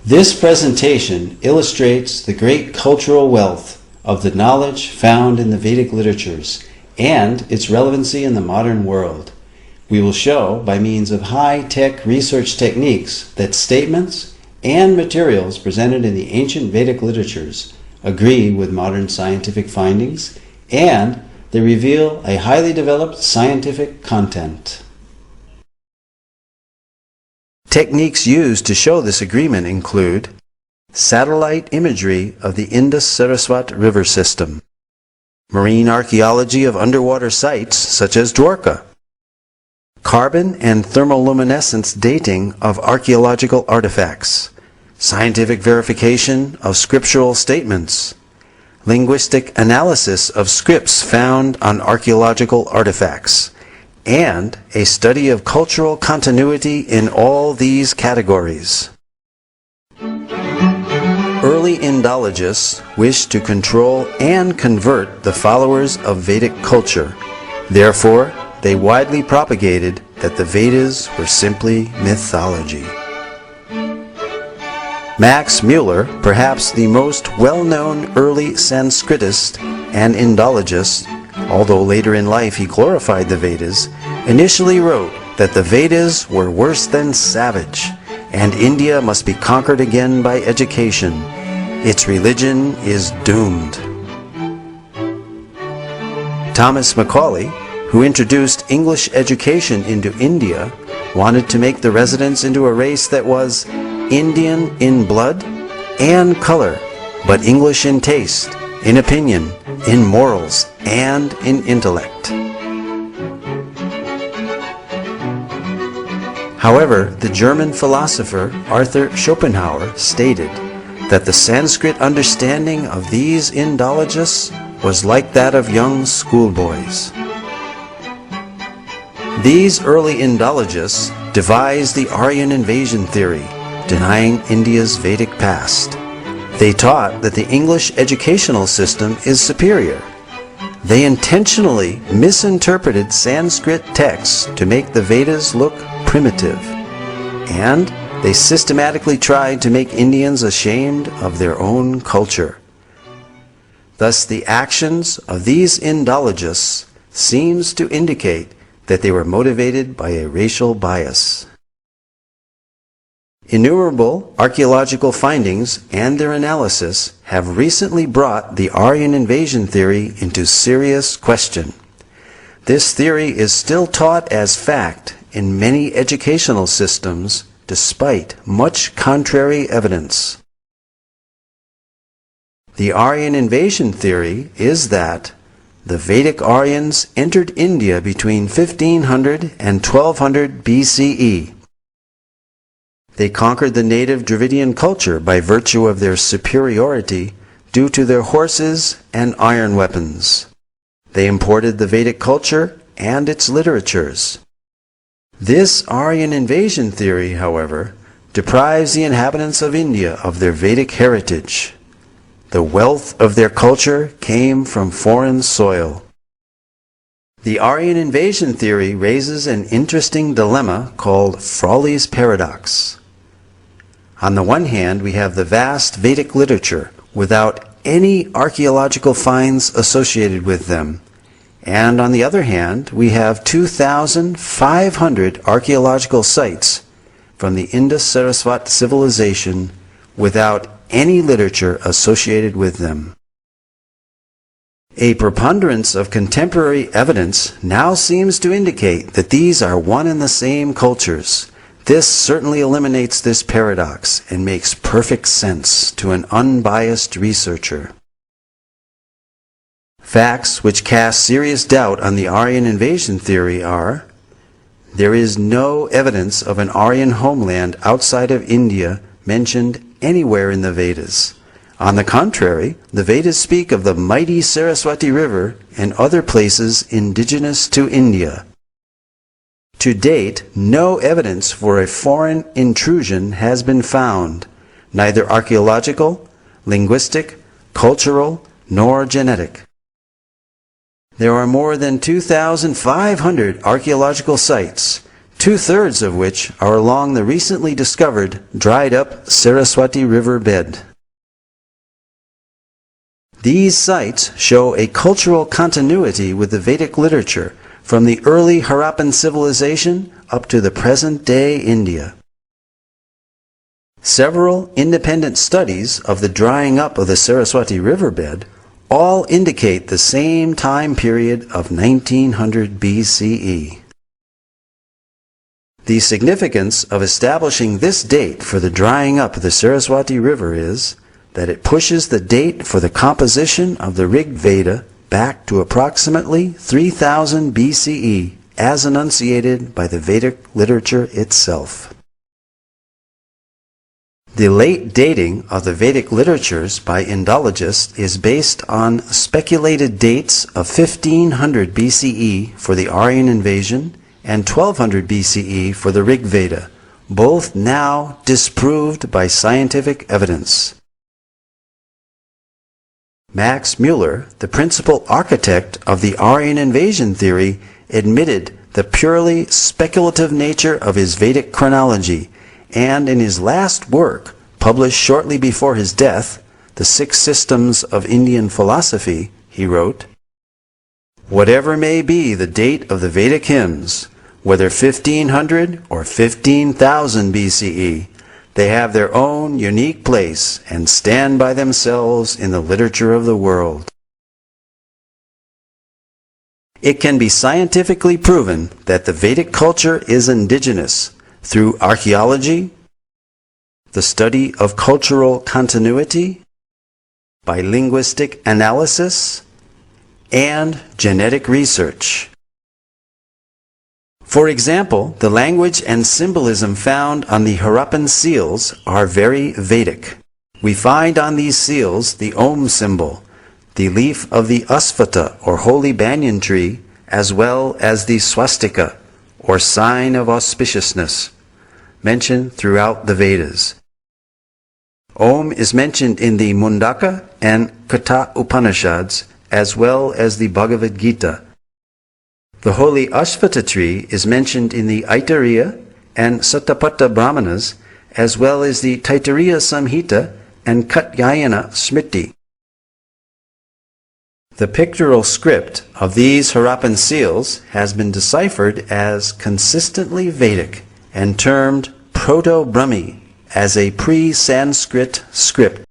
This presentation illustrates the great cultural wealth of the knowledge found in the Vedic literatures and its relevancy in the modern world. We will show, by means of high-tech research techniques, that statements and materials presented in the ancient Vedic literatures agree with modern scientific findings, and they reveal a highly developed scientific content. Techniques used to show this agreement include satellite imagery of the Indus-Saraswat river system, marine archaeology of underwater sites such as Dwarka, carbon and thermoluminescence dating of archaeological artifacts, scientific verification of scriptural statements, linguistic analysis of scripts found on archaeological artifacts, and a study of cultural continuity in all these categories. Early Indologists wished to control and convert the followers of Vedic culture. Therefore, they widely propagated that the Vedas were simply mythology. Max Muller, perhaps the most well-known early Sanskritist and Indologist, although later in life he glorified the Vedas, initially wrote that the Vedas were worse than savage, and India must be conquered again by education. Its religion is doomed. Thomas Macaulay, who introduced English education into India, wanted to make the residents into a race that was Indian in blood and color, but English in taste, in opinion, in morals, and in intellect. However, the German philosopher Arthur Schopenhauer stated that the Sanskrit understanding of these Indologists was like that of young schoolboys. These early Indologists devised the Aryan invasion theory, denying India's Vedic past. They taught that the English educational system is superior. They intentionally misinterpreted Sanskrit texts to make the Vedas look primitive. And they systematically tried to make Indians ashamed of their own culture. Thus, the actions of these Indologists seems to indicate that they were motivated by a racial bias. Innumerable archaeological findings and their analysis have recently brought the Aryan invasion theory into serious question. This theory is still taught as fact in many educational systems despite much contrary evidence. The Aryan invasion theory is that the Vedic Aryans entered India between 1500 and 1200 BCE. They conquered the native Dravidian culture by virtue of their superiority due to their horses and iron weapons. They imported the Vedic culture and its literatures. This Aryan invasion theory, however, deprives the inhabitants of India of their Vedic heritage. The wealth of their culture came from foreign soil. The Aryan invasion theory raises an interesting dilemma called Frawley's paradox. On the one hand, we have the vast Vedic literature without any archaeological finds associated with them. And on the other hand, we have 2,500 archaeological sites from the Indus-Saraswat civilization without any literature associated with them. A preponderance of contemporary evidence now seems to indicate that these are one and the same cultures. This certainly eliminates this paradox and makes perfect sense to an unbiased researcher. Facts which cast serious doubt on the Aryan invasion theory are: there is no evidence of an Aryan homeland outside of India mentioned anywhere in the Vedas. On the contrary, the Vedas speak of the mighty Saraswati River and other places indigenous to India. To date, no evidence for a foreign intrusion has been found, neither archaeological, linguistic, cultural, nor genetic. There are more than 2,500 archaeological sites, 2/3 of which are along the recently discovered dried-up Saraswati River bed. These sites show a cultural continuity with the Vedic literature from the early Harappan civilization up to the present-day India. Several independent studies of the drying up of the Saraswati riverbed all indicate the same time period of 1900 BCE. The significance of establishing this date for the drying up of the Saraswati River is that it pushes the date for the composition of the Rig Veda back to approximately 3000 BCE as enunciated by the Vedic literature itself. The late dating of the Vedic literatures by Indologists is based on speculated dates of 1500 BCE for the Aryan invasion and 1200 BCE for the Rig Veda, both now disproved by scientific evidence. Max Muller, the principal architect of the Aryan invasion theory, admitted the purely speculative nature of his Vedic chronology, and in his last work, published shortly before his death, The Six Systems of Indian Philosophy, he wrote, "Whatever may be the date of the Vedic hymns, whether 1500 or 15,000 BCE, they have their own unique place and stand by themselves in the literature of the world." It can be scientifically proven that the Vedic culture is indigenous through archaeology, the study of cultural continuity, by linguistic analysis, and genetic research. For example, the language and symbolism found on the Harappan seals are very Vedic. We find on these seals the Om symbol, the leaf of the Asvata or holy banyan tree, as well as the swastika or sign of auspiciousness, mentioned throughout the Vedas. Om is mentioned in the Mundaka and Katha Upanishads, as well as the Bhagavad Gita. The holy Ashvata tree is mentioned in the Aitareya and Satapatha Brahmanas, as well as the Taittiriya Samhita and Katyayana Smriti. The pictorial script of these Harappan seals has been deciphered as consistently Vedic and termed Proto-Brahmi as a pre-Sanskrit script.